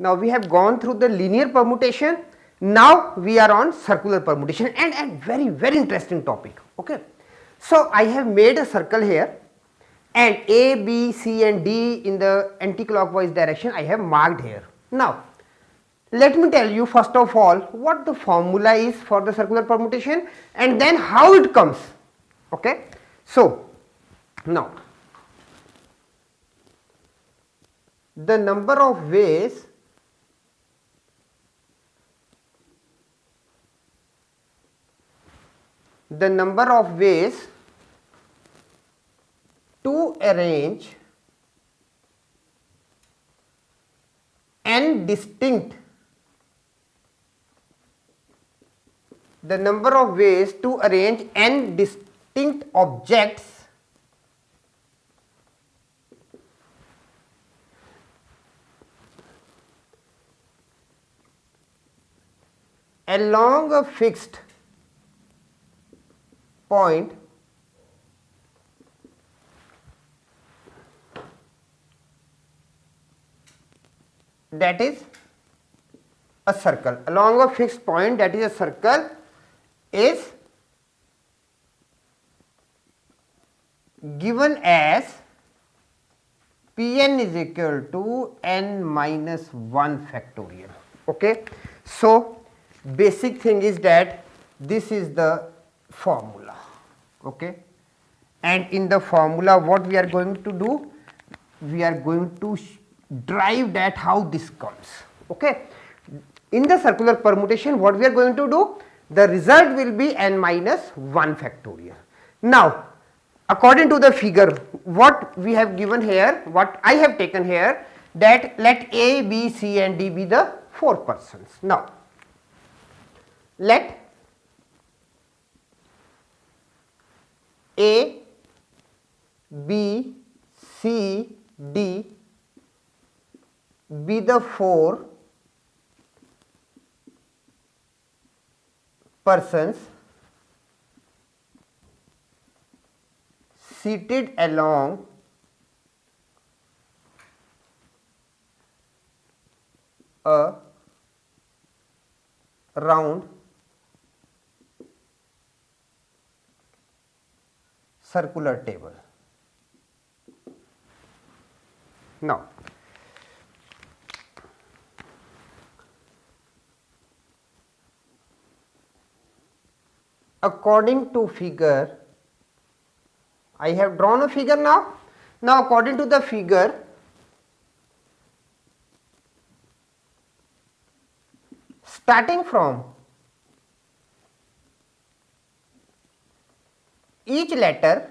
Now we have gone through the linear permutation. Now we are on circular permutation and very interesting topic. Okay. So I have made a circle here and A, B, C and D in the anti-clockwise direction I have marked here. Now let me tell you first of all what the formula is for the circular permutation and then how it comes. Okay. So now the number of ways to arrange n distinct objects along a fixed point that is a circle is given as Pn is equal to n minus 1 factorial. Okay. So basic thing is that this is the formula. Okay. And in the formula what we are going to do, we are going to drive that how this comes. Okay. In the circular permutation what we are going to do, the result will be n minus 1 factorial. Now according to the figure what we have given here, what I have taken here, that let A, B, C and D be the 4 persons. Now let A, B, C, D be the 4 persons seated along a round circular table. Now according to figure, I have drawn a figure now. Now according to the figure, starting from each letter,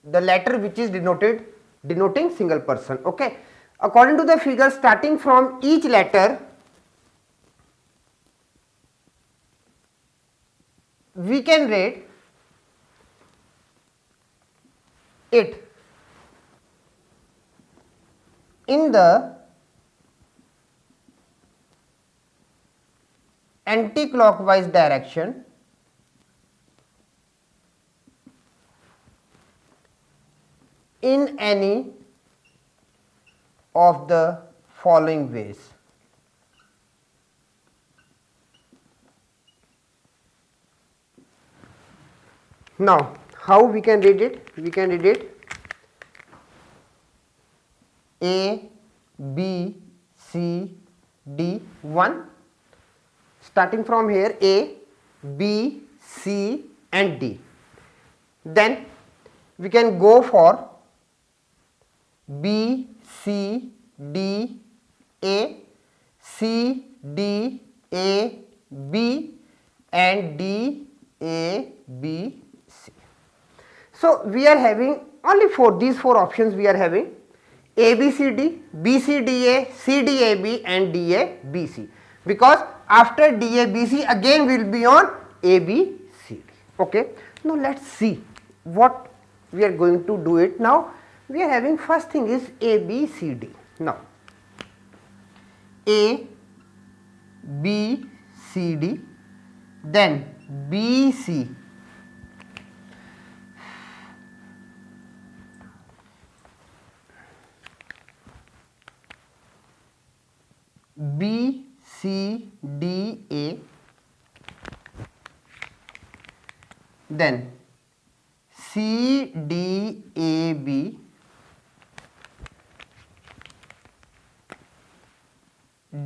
the letter which is denoting single person. Okay. According to the figure, starting from each letter, we can rate it in the anti-clockwise direction in any of the following ways. Now how we can read it? We can read it A, B, C, D, 1. Starting from here A, B, C and D. Then we can go for B, C, D, A, C, D, A, B and D, A, B, C. So we are having only these four options we are having A, B, C, D, B, C, D, A, C, D, A, B and D, A, B, C, because after D, A, B, C again we will be on A, B, C, D. Okay. Now let us see what we are going to do it. Now we are having first thing is A, B, C, D. Now A, B, C, D, then B, C, B, C, D, A, then C, D, A, B,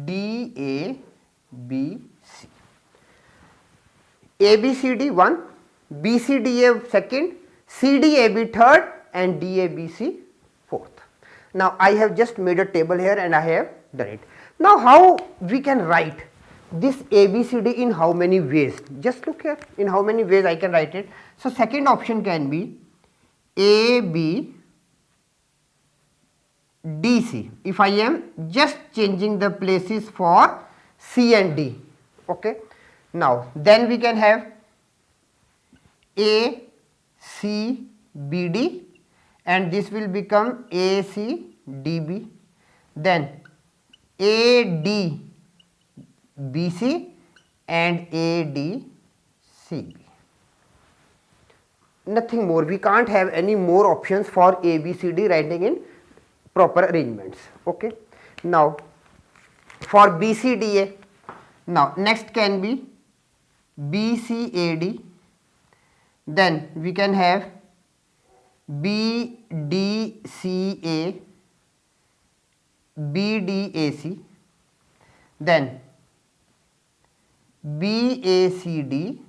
D, A, B, C. A, B, C, D 1, B, C, D, A second, C, D, A, B third, and D, A, B, C fourth. Now I have just made a table here and I have done it. Now how we can write this A, B, C, D in how many ways? Just look here, in how many ways I can write it. So second option can be A, B, D, C. If I am just changing the places for C and D, okay. Now then we can have A, C, B, D, and this will become A, C, D, B, then A, D, B, C, and A, D, C, B. Nothing more. We can't have any more options for A, B, C, D writing in proper arrangements. Okay. Now for B, C, D, A. Now next can be B, C, A, D. Then we can have B, D, C, A, B, D, A, C. Then B, A, C, D,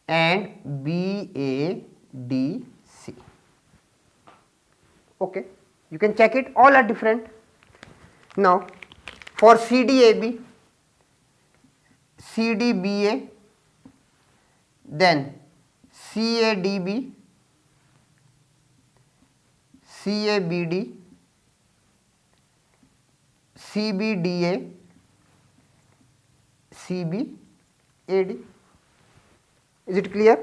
and B, A, D, C. Okay, you can check it, all are different. Now for C, D, A, B, C, D, B, A, then C, A, D, B, C, A, B, D, C, B, D, A, C, B, A, D. Is it clear?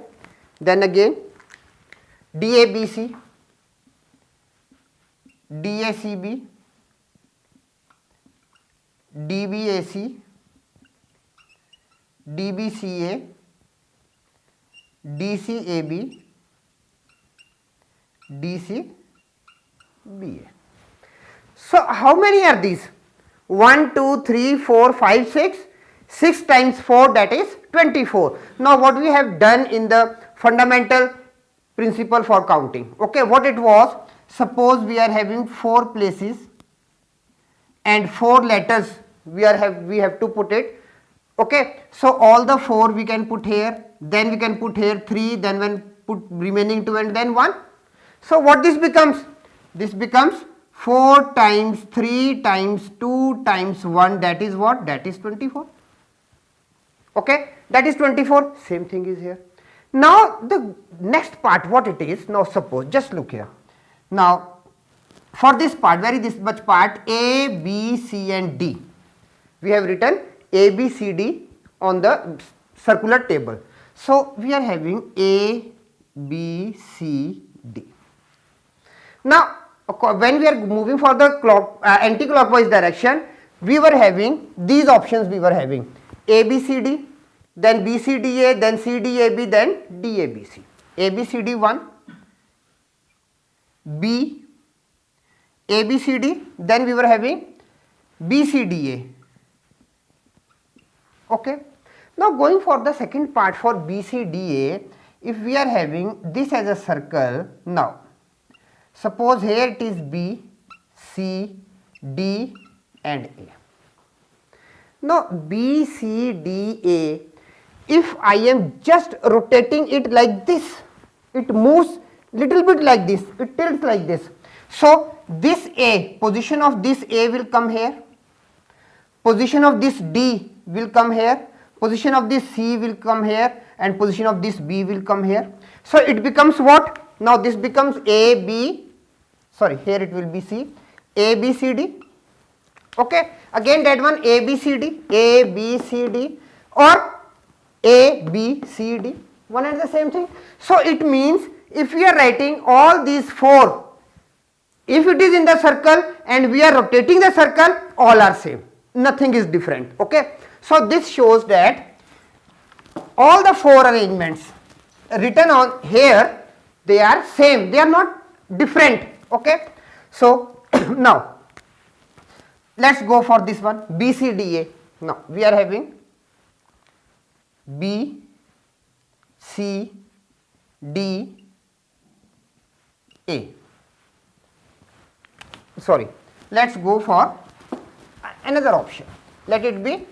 Then again D, A, B, C, D, A, C, B, D, B, A, C, D, B, C, A, D, C, A, B, D, C, B, A. So how many are these? 1, 2, 3, 4, 5, 6. 6 times 4, that is 24. Now what we have done in the fundamental principle for counting, okay, what it was, suppose we are having 4 places and 4 letters we have to put it, okay. So all the 4 we can put here, then we can put here 3, then when put remaining 2 and then 1. So what this becomes? This becomes 4 times 3 times 2 times 1, that is what? That is 24. Okay, that is 24. Same thing is here. Now the next part, what it is? Now suppose, just look here. Now for this part, where is this much part? A, B, C and D. We have written A, B, C, D on the circular table. So we are having A, B, C, D. Now when we are moving for the anti-clockwise direction, we were having these options, we were having A, B, C, D, then B, C, D, A, then C, D, A, B, then D, A, B, C. A, B, C, D 1, B, A, B, C, D, then we were having B, C, D, A. Okay. Now going for the second part for B, C, D, A, if we are having this as a circle, now suppose here it is B, C, D and A. Now B, C, D, A, if I am just rotating it like this, it moves little bit like this, it tilts like this. So this A, position of this A will come here, position of this D will come here, position of this C will come here, and position of this B will come here. So it becomes what? Now this becomes A, B, sorry, here it will be C, A, B, C, D. Okay, again that one A, B, C, D, A, B, C, D, or A, B, C, D, one and the same thing. So it means if we are writing all these 4, if it is in the circle and we are rotating the circle, all are same, nothing is different. Okay, so this shows that all the 4 arrangements written on here, they are same, they are not different. Okay, so now let's go for this one, BCDA. Now we are having B, C, D, A. Sorry, let's go for another option. Let it be,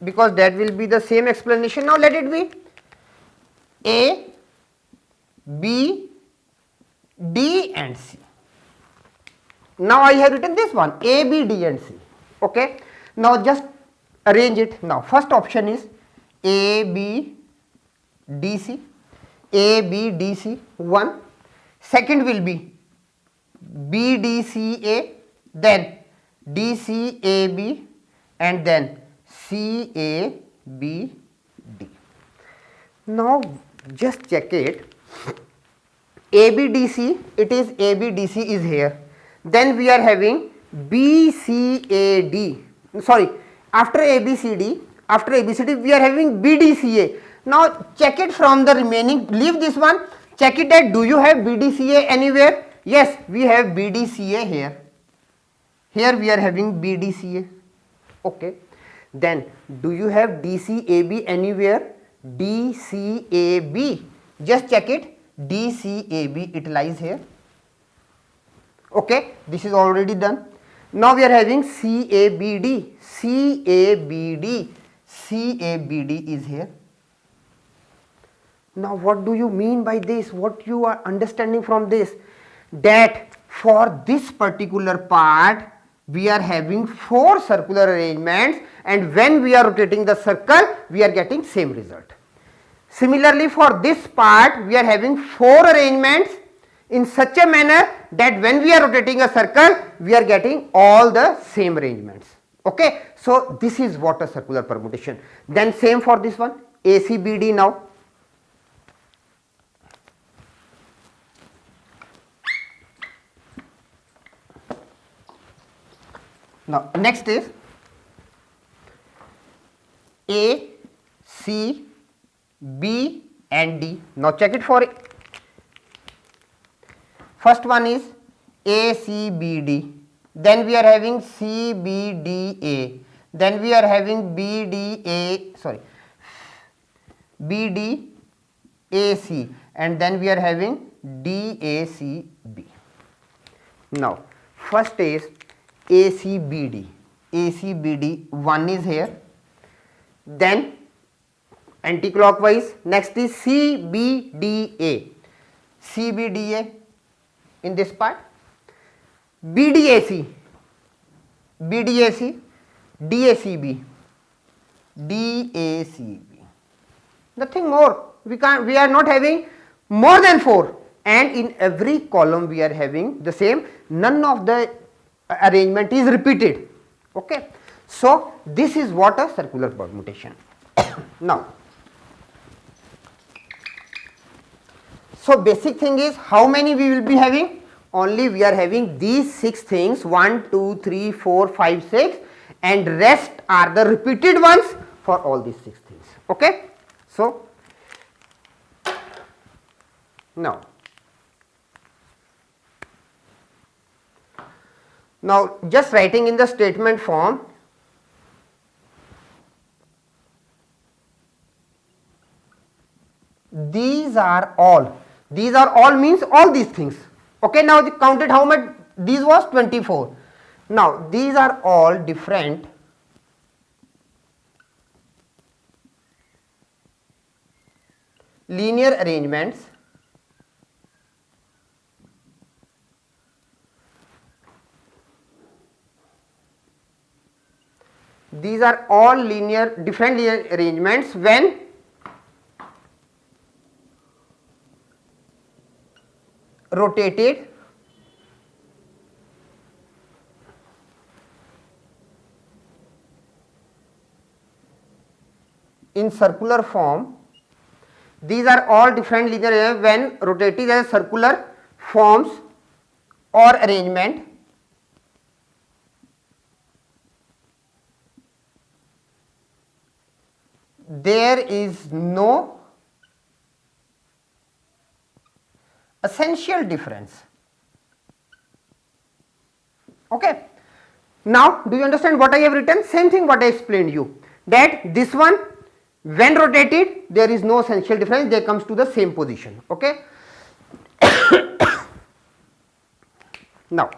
because that will be the same explanation. Now let it be A, B, D and C. Now I have written this one, A, B, D and C. Okay. Now just arrange it. Now first option is A, B, D, C. A, B, D, C, 1. Second will be B, D, C, A, then D, C, A, B, and then C, A, B, D. Now just check it. A, B, D, C, it is A, B, D, C is here. Then we are having B, C, A, D. Sorry, after A, B, C, D, after A, B, C, D, we are having B, D, C, A. Now check it from the remaining, leave this one, check it that do you have B, D, C, A anywhere? Yes, we have B, D, C, A here. Here we are having B, D, C, A. Okay. Then do you have D, C, A, B anywhere? D, C, A, B. Just check it. D, C, A, B, it lies here. Okay, this is already done. Now we are having C, A, B, D. C, A, B, D. C, A, B, D is here. Now what do you mean by this? What you are understanding from this? That for this particular part we are having 4 circular arrangements, and when we are rotating the circle we are getting same result. Similarly for this part we are having 4 arrangements in such a manner that when we are rotating a circle we are getting all the same arrangements. Okay, so this is what a circular permutation. Then same for this one, ACBD. now next is A, C, B and D. Now check it for it. First one is A, C, B, D. Then we are having C, B, D, A. Then we are having B, D, A, sorry, B, D, A, C, and then we are having D, A, C, B. Now first is ACBD. ACBD, 1 is here. Then anti-clockwise, next is CBDA. CBDA in this part. BDAC. BDAC. DACB. DACB. Nothing more. We are not having more than 4, and in every column we are having the same. None of the arrangement is repeated. Okay, so this is what a circular permutation. Now, so basic thing is how many we will be having? Only we are having these 6 things, 1, 2, 3, 4, 5, 6, and rest are the repeated ones for all these 6 things. Okay, so now just writing in the statement form, these are all means all these things. Okay, now counted how much these was 24. Now these are all different linear arrangements these are all different linear arrangements when rotated in circular form. These are all different linear arrangements when rotated as circular forms or arrangement. There is no essential difference Okay. Now do you understand what I have written? Same thing what I explained you, that this one when rotated there is no essential difference, they comes to the same position. Okay. Now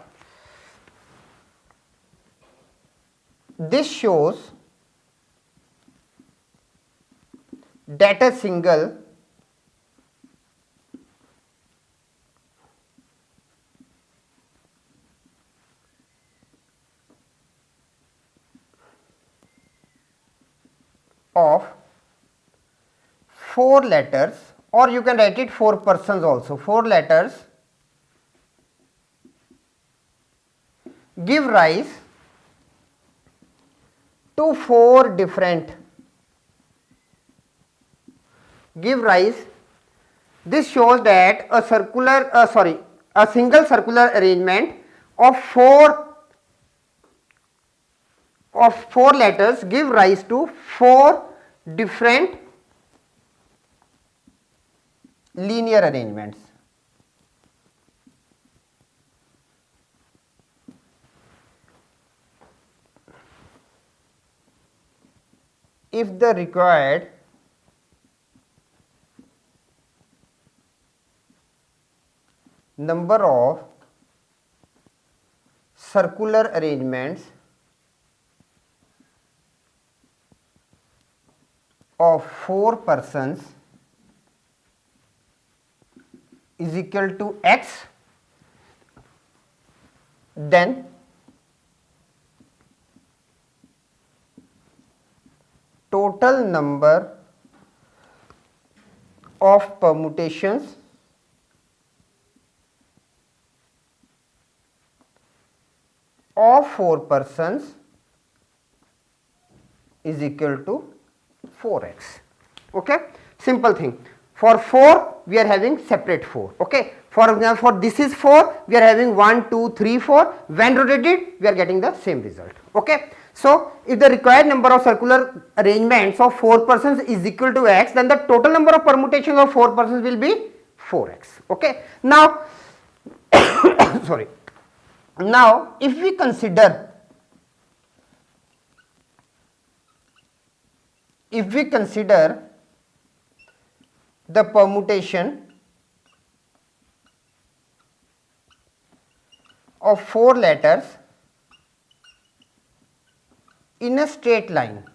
this shows that a single of 4 letters, or you can write it 4 persons also, 4 letters give rise to 4 different, this shows that a a single circular arrangement of 4 letters give rise to 4 different linear arrangements. If the required number of circular arrangements of 4 persons is equal to x, then total number of permutations of 4 persons is equal to 4x. Okay, simple thing. For 4 we are having separate 4. Okay, for example, for this is 4, we are having 1 2 3 4, when rotated we are getting the same result. Okay, so if the required number of circular arrangements of 4 persons is equal to x, then the total number of permutations of 4 persons will be 4x. Okay, now sorry, now if we consider the permutation of 4 letters in a straight line,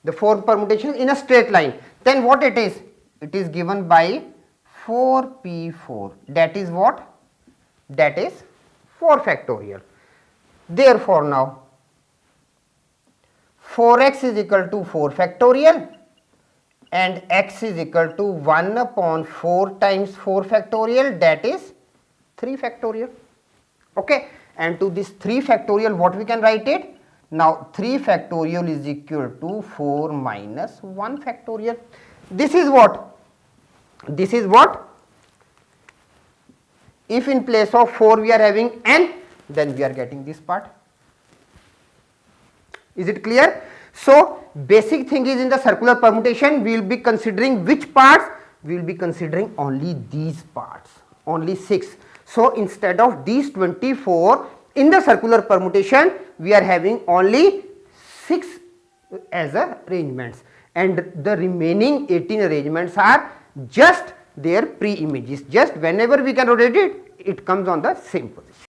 the 4 permutations in a straight line, then what it is? It is given by 4p4, that is what? That is 4 factorial. Therefore, now 4x is equal to 4 factorial and x is equal to 1 upon 4 times 4 factorial, that is 3 factorial. Okay, and to this 3 factorial what we can write it? Now 3 factorial is equal to 4 minus 1 factorial. This is what? This is what? If in place of 4 we are having n, then we are getting this part. Is it clear? So basic thing is, in the circular permutation we will be considering which parts? We will be considering only these parts, only 6. So instead of these 24 in the circular permutation, we are having only 6 as arrangements, and the remaining 18 arrangements are just their pre-images. Just whenever we can rotate it, it comes on the same position.